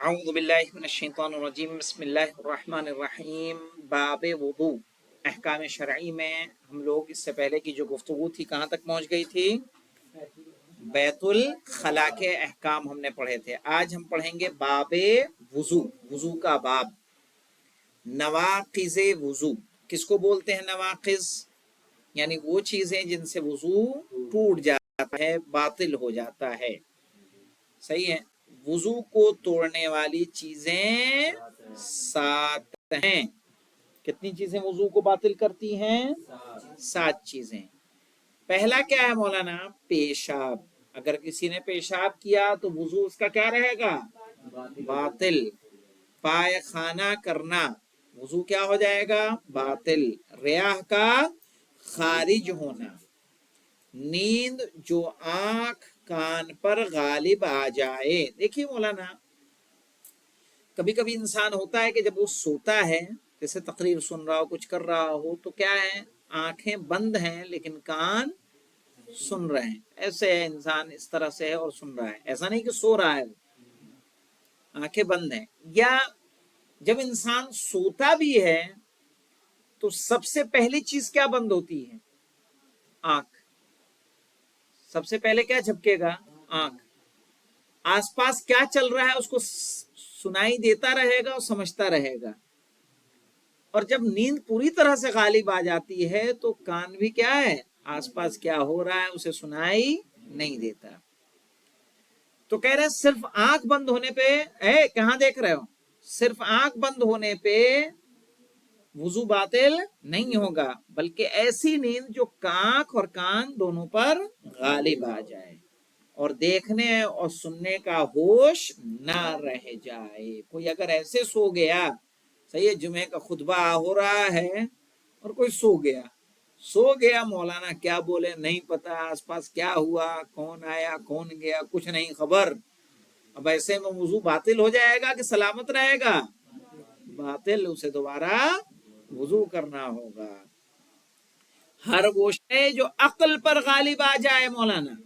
अऊज़ु बिल्लाहि मिनश्शैतानिर्रजीम बिस्मिल्लाहिर्रहमानिर्रहीम। बाब वुदू अहकाम शरई में हम लोग इससे पहले की जो गुफ्तगू थी कहाँ तक पहुँच गई थी? बैतुल खला के अहकाम हमने पढ़े थे। आज हम पढ़ेंगे बाबे वुजू, वुजू का बाब। नवाकिज़े वुजू किसको बोलते हैं? नवाकिज़ यानी वो चीज़ें जिनसे वुजू टूट जाता है, बातिल हो जाता है। सही है। वुजू को तोड़ने वाली चीजें 7 हैं। कितनी चीजें वुजू को बातिल करती हैं? 7 चीजें। पहला क्या है मौलाना? पेशाब। अगर किसी ने पेशाब किया तो वुजू उसका क्या रहेगा? बातिल। पायखाना करना, वुजू क्या हो जाएगा? बातिल। रियाह का खारिज होना, नींद जो आंख कान पर गालिब आ जाए। देखिए मौलाना, कभी कभी इंसान होता है कि जब वो सोता है, जैसे तकरीर सुन रहा हो, कुछ कर रहा हो, तो क्या है, आंखें बंद हैं लेकिन कान सुन रहे हैं। ऐसे है इंसान, इस तरह से है और सुन रहा है, ऐसा नहीं कि सो रहा है, आंखें बंद हैं। या जब इंसान सोता भी है तो सबसे पहली चीज क्या बंद होती है? आंख। सबसे पहले क्या झपकेगा? आंख। आसपास क्या चल रहा है उसको सुनाई देता रहेगा और समझता रहेगा। और जब नींद पूरी तरह से गालिब आ जाती है तो कान भी क्या है, आसपास क्या हो रहा है उसे सुनाई नहीं देता। तो कह रहे हैं सिर्फ आंख बंद होने पे, कहां देख रहे हो, सिर्फ आंख बंद होने पे वुजू बातिल नहीं होगा, बल्कि ऐसी नींद जो आंख और कान दोनों पर गालिब आ जाए और देखने और सुनने का होश ना रह जाए। कोई अगर ऐसे सो गया, सही है, जुमे का खुतबा हो रहा है और कोई सो गया, मौलाना क्या बोले नहीं पता, आसपास क्या हुआ, कौन आया कौन गया, कुछ नहीं खबर। अब ऐसे में वुजू बातिल हो जाएगा कि सलामत रहेगा? बातिल। उसे दोबारा वुजू करना होगा। हर वो शय जो अक्ल पर गालिब आ जाए मौलाना,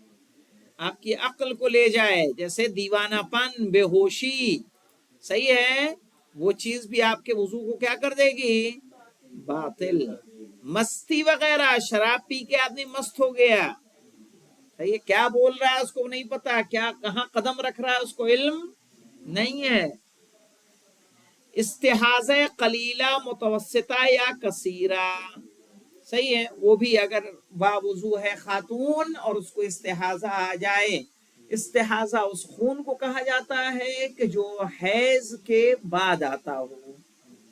आपकी अक्ल को ले जाए, जैसे दीवानापन, बेहोशी, सही है, वो चीज भी आपके वुजू को क्या कर देगी? बातिल। मस्ती वगैरह, शराब पी के आदमी मस्त हो गया, सही है, क्या बोल रहा है उसको नहीं पता, क्या कहाँ कदम रख रहा है उसको इल्म नहीं है। इस्तेहाज़ा कलीला मुतवस्सिता या कसीरा, सही है, वो भी अगर बावुजू है खातून और उसको इस्तेहाजा आ जाए, इस्तेहाजा उस खून को कहा जाता है कि जो हैज के बाद आता हो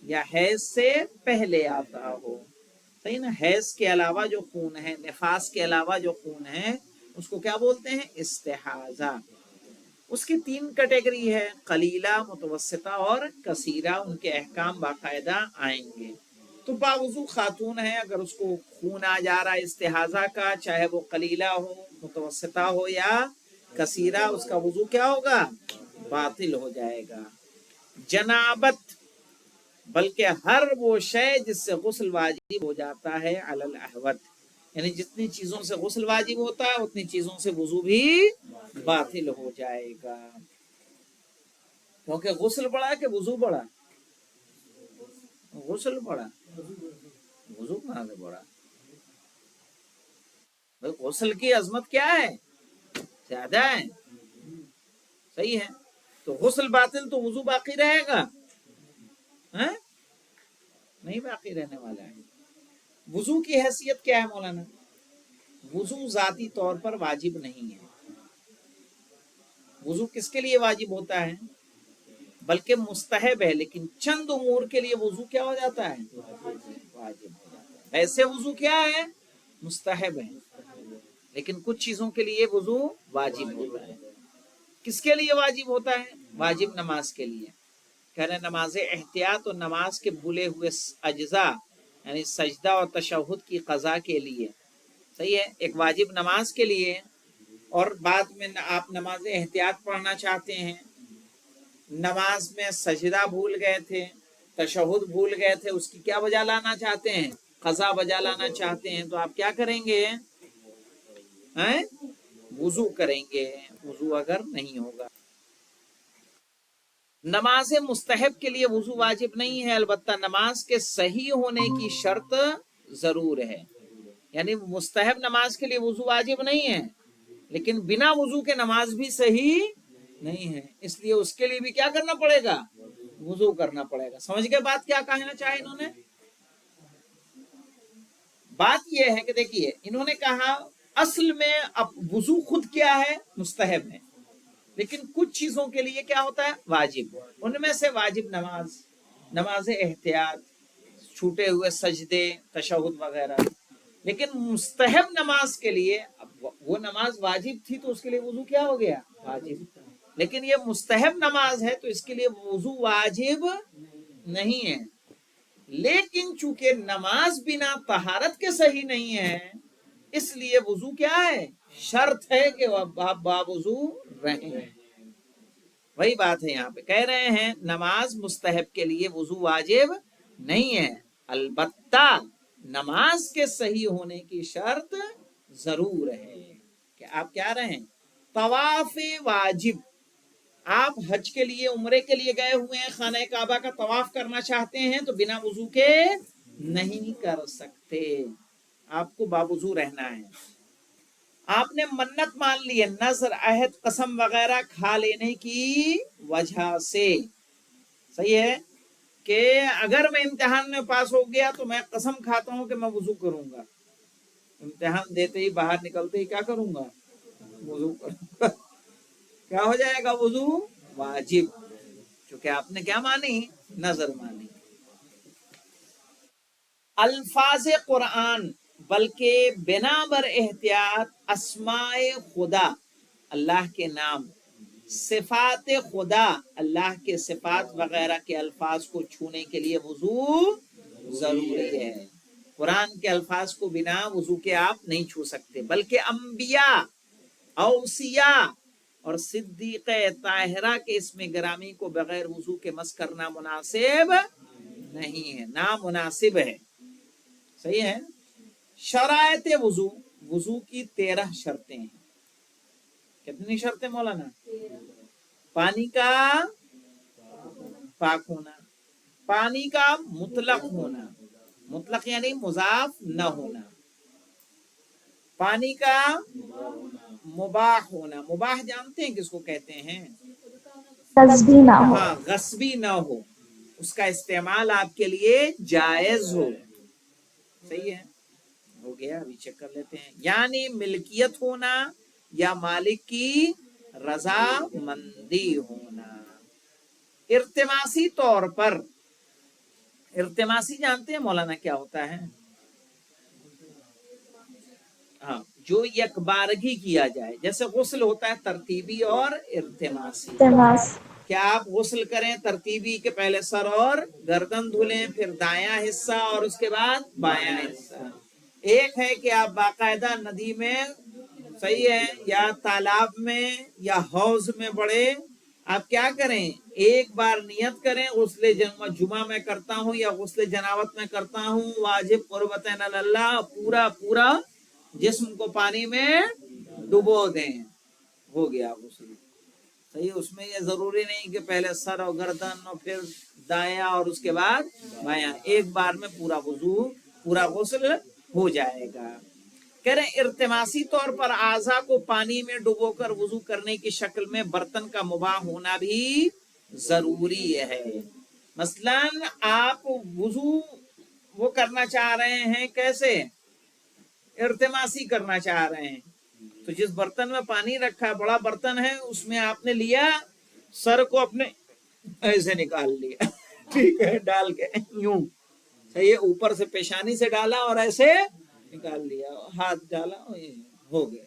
या हैज से पहले आता हो, सही ना। हैज के अलावा जो खून है, निफास के अलावा जो खून है, उसको क्या बोलते हैं? इस्तेहाजा। उसकी 3 कैटेगरी है, कलीला, मुतवस्सिता और कसीरा। उनके अहकाम बाकायदा आएंगे। तो बावजू खातून है, अगर उसको खून आ जा रहा है इस्तेहाजा का, चाहे वो कलीला हो, मुतवस्सिता हो या कसीरा, उसका वजू क्या होगा? बातिल हो जाएगा। जनाबत, बल्कि हर वो शय जिससे गुस्ल वाजिब हो जाता है, अलल अहवत, यानी जितनी चीजों से गुस्ल वाजिब होता है उतनी चीजों से वजू भी बातिल हो जाएगा। क्योंकि गुस्ल पड़ा कि वजू पड़ा? गुस्ल पड़ा, वजू कहाँ से पड़ा? भाई गुस्ल की अजमत क्या है, ज्यादा है, सही है। तो गुस्ल बातिल तो वजू बाकी रहेगा? है? नहीं बाकी रहने वाला है। वजू की हैसियत क्या है मौलाना? वजू जाती तौर पर वाजिब नहीं है। वजू किसके लिए वाजिब होता है? बल्कि मुस्तहब है, लेकिन चंद उमूर के लिए वजू क्या हो जाता है? वाजिब हो जाता है। ऐसे वजू क्या है? मुस्तहब है, लेकिन कुछ चीजों के लिए वजू वाजिब होता है। किसके लिए वाजिब होता है? वाजिब नमाज के लिए। कह रहे नमाज एहतियात और नमाज के भूले हुए अज्जा, यानी सजदा और तशहुद की कज़ा के लिए, सही है, एक वाजिब नमाज के लिए। और बाद में आप नमाज एहतियात पढ़ना चाहते हैं, नमाज में सजदा भूल गए थे, तशहुद भूल गए थे, उसकी क्या बजा लाना चाहते हैं? कज़ा बजा लाना चाहते हैं, तो आप क्या करेंगे? हैं? वुजू करेंगे। वुजू अगर नहीं होगा नमाज मुस्तहब के लिए वजू वाजिब नहीं है, अलबत्ता नमाज के सही होने की शर्त जरूर है। यानी मुस्तहब नमाज के लिए वजू वाजिब नहीं है, लेकिन बिना वजू के नमाज भी सही नहीं है, इसलिए उसके लिए भी क्या करना पड़ेगा, वजू करना पड़ेगा। समझ गए बात क्या कहना चाहे इन्होंने? बात यह है कि देखिए इन्होंने कहा असल में अब वजू खुद क्या है, मुस्तहब है, लेकिन कुछ चीजों के लिए क्या होता है, वाजिब। उनमें से वाजिब नमाज, नमाज एहतियात, छूटे हुए सजदे, तशहुद वगैरह। लेकिन मुस्तहब नमाज के लिए, अब वो नमाज वाजिब थी तो उसके लिए वजू क्या हो गया, वाजिब। लेकिन ये मुस्तहब नमाज है तो इसके लिए वजू वाजिब नहीं है। लेकिन चूंकि नमाज बिना तहारत के सही नहीं है, इसलिए वजू क्या है, शर्त है कि आप बावजू रहें। वही बात है यहाँ पे कह रहे हैं, नमाज मुस्तहब के लिए वजू वाजिब नहीं है, अलबत्ता नमाज के सही होने की शर्त जरूर है कि आप क्या रहे, तवाफ वाजिब। आप हज के लिए, उम्रे के लिए गए हुए हैं, खाना काबा का तवाफ करना चाहते हैं तो बिना वजू के नहीं कर सकते, आपको बावजू रहना है। आपने मन्नत मान ली है, नजर, अहद, कसम वगैरह खा लेने की वजह से, सही है कि अगर मैं इम्तिहान में पास हो गया तो मैं कसम खाता हूं कि मैं वजू करूंगा, इम्तिहान देते ही बाहर निकलते ही क्या करूंगा, वजू करूंगा। क्या हो जाएगा, वजू वाजिब, क्योंकि आपने क्या मानी, नजर मानी। अल्फाज कुरान, बल्कि बिना बर एहतियात अस्माए खुदा, अल्लाह के नाम, सिफात खुदा, अल्लाह के सिफात वगैरह के अल्फाज को छूने के लिए वजू जरूरी है। कुरान के अल्फाज को बिना वजू के आप नहीं छू सकते, बल्कि अंबिया, औसिया और सिद्दीक़ ताहिरा के इसमें गिरामी को बगैर वजू के मस करना मुनासिब नहीं है, ना मुनासिब है, सही है। शरायत वजू, वजू की 13 शर्तें हैं। कितनी शर्तें मौलाना? पानी का पाक होना, पानी का मुतलक होना, मुतलक यानी मुजाफ न होना, पानी का मुबाह होना, मुबाह जानते हैं किसको कहते हैं, गस्बी ना हो, हाँ, गस्बी ना हो, उसका इस्तेमाल आपके लिए जायज हो, सही है, हो गया। अभी चेक कर लेते हैं, यानी मिल्कियत होना या मालिक की रजामंदी होना। इर्तिमासी तौर पर, इर्तिमासी जानते हैं मौलाना क्या होता है? हाँ, जो यकबारगी किया जाए, जैसे गुस्ल होता है तरतीबी और इर्तिमासी। क्या आप गुस्ल करें तरतीबी के पहले सर और गर्दन धुलें, फिर दायां हिस्सा और उसके बाद बायां हिस्सा। एक है कि आप बाकायदा नदी में, सही है, या तालाब में या हौज में बड़े, आप क्या करें, एक बार नियत करें, गुस्ले जुमा में करता हूँ या गुस्ले जनावत में करता हूँ, वाजिब कुर्बतन अल्लाह, पूरा पूरा जिस्म को पानी में डुबो दें, हो गया गुस्ल, सही। उसमें ये जरूरी नहीं कि पहले सर और गर्दन और फिर दाया और उसके बाद बायां, एक बार में पूरा वजू, पूरा गुस्ल हो जाएगा। कह रहे इर्तिमासी तौर पर आज़ा को पानी में डुबोकर वजू करने की शक्ल में बर्तन का मुबाह होना भी जरूरी है। मसलन आप वजू वो करना चाह रहे हैं, कैसे, इर्तिमासी करना चाह रहे हैं, तो जिस बर्तन में पानी रखा है, बड़ा बर्तन है, उसमें आपने लिया, सर को अपने ऐसे निकाल लिया, ठीक है, डाल के यूं, सही है, ऊपर से पेशानी से डाला और ऐसे निकाल लिया, हाथ डाला, हो गया।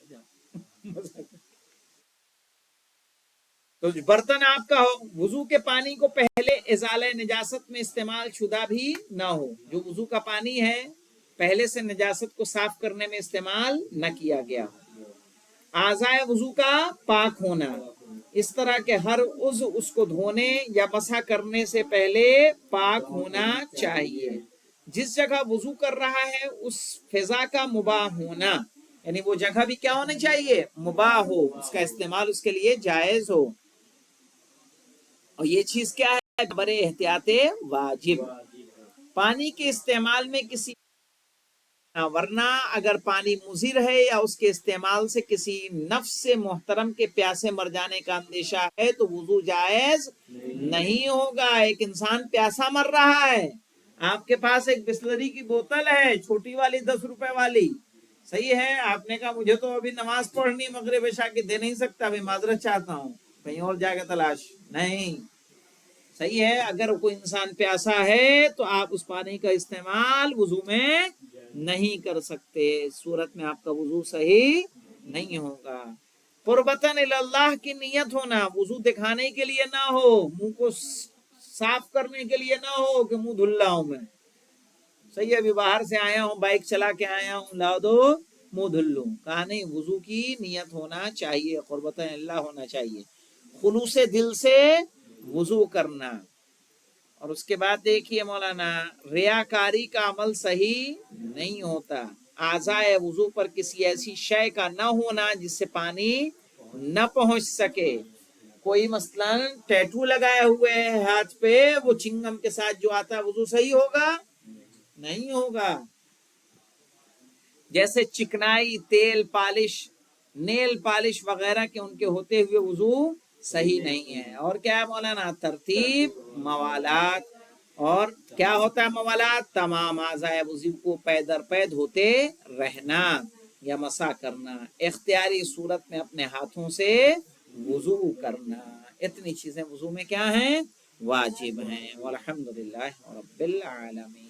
तो बर्तन आपका हो, वजू के पानी को पहले इजाले निजासत में इस्तेमाल शुदा भी ना हो, जो वजू का पानी है पहले से निजासत को साफ करने में इस्तेमाल न किया गया। आज़ाए वजू का पाक होना, इस तरह के हर उज़्व उसको धोने या मसा करने से पहले पाक होना चाहिए। जिस जगह वजू कर रहा है उस फिजा का मुबाह होना, यानी वो जगह भी क्या होनी चाहिए, मुबाह हो, उसका इस्तेमाल उसके लिए जायज हो। اور یہ چیز کیا ہے؟ برے احتیاط واجب، پانی کے استعمال میں کسی، ورنہ اگر پانی مضر ہے یا اس کے استعمال سے کسی نفس محترم کے پیاسے مر جانے کا اندیشہ ہے تو وضو جائز نہیں ہوگا۔ ایک انسان پیاسا مر رہا ہے، آپ کے پاس ایک بسلری کی بوتل ہے چھوٹی والی 10 روپے والی، صحیح ہے، آپ نے کہا مجھے تو ابھی نماز پڑھنی مغرب عشاء کی، دے نہیں سکتا، میں معذرت چاہتا ہوں، کہیں اور جا کے تلاش نہیں، صحیح ہے۔ اگر کوئی انسان پیاسا ہے تو آپ اس پانی کا استعمال وضو میں نہیں کر سکتے، اس صورت میں آپ کا وضو صحیح نہیں ہوگا۔ قربتاً اللہ کی نیت ہونا، وضو دکھانے کے لیے نہ ہو، منہ کو صاف کرنے کے لیے نہ ہو کہ منہ دھل رہا ہوں میں، صحیح ہے، ابھی باہر سے آیا ہوں، بائک چلا کے آیا ہوں، لا دو منہ دھل لوں، کہا نہیں، وضو کی نیت ہونا چاہیے، قربتاً اللہ ہونا چاہیے، خلوص دل سے وضو کرنا۔ اور اس کے بعد دیکھیے مولانا، ریاکاری کا عمل صحیح نہیں ہوتا، اعضائے وضو پر کسی ایسی شے کا نہ ہونا جس سے پانی نہ پہنچ سکے، کوئی مثلا ٹیٹو لگائے ہوئے ہے ہاتھ پہ، وہ چنگم کے ساتھ جو آتا ہے، وضو صحیح ہوگا؟ نہیں ہوگا۔ جیسے چکنائی، تیل پالش، نیل پالش وغیرہ کے ان کے ہوتے ہوئے وضو صحیح نہیں ہے۔ اور کیا ہے مولانا؟ ترتیب، موالات، اور کیا ہوتا ہے موالات؟ تمام اعضائے وضو کو پے در پے دھوتے رہنا یا مسح کرنا، اختیاری صورت میں اپنے ہاتھوں سے وضو کرنا، اتنی چیزیں وضو میں کیا ہیں؟ واجب ہیں۔ والحمدللہ رب العالمین۔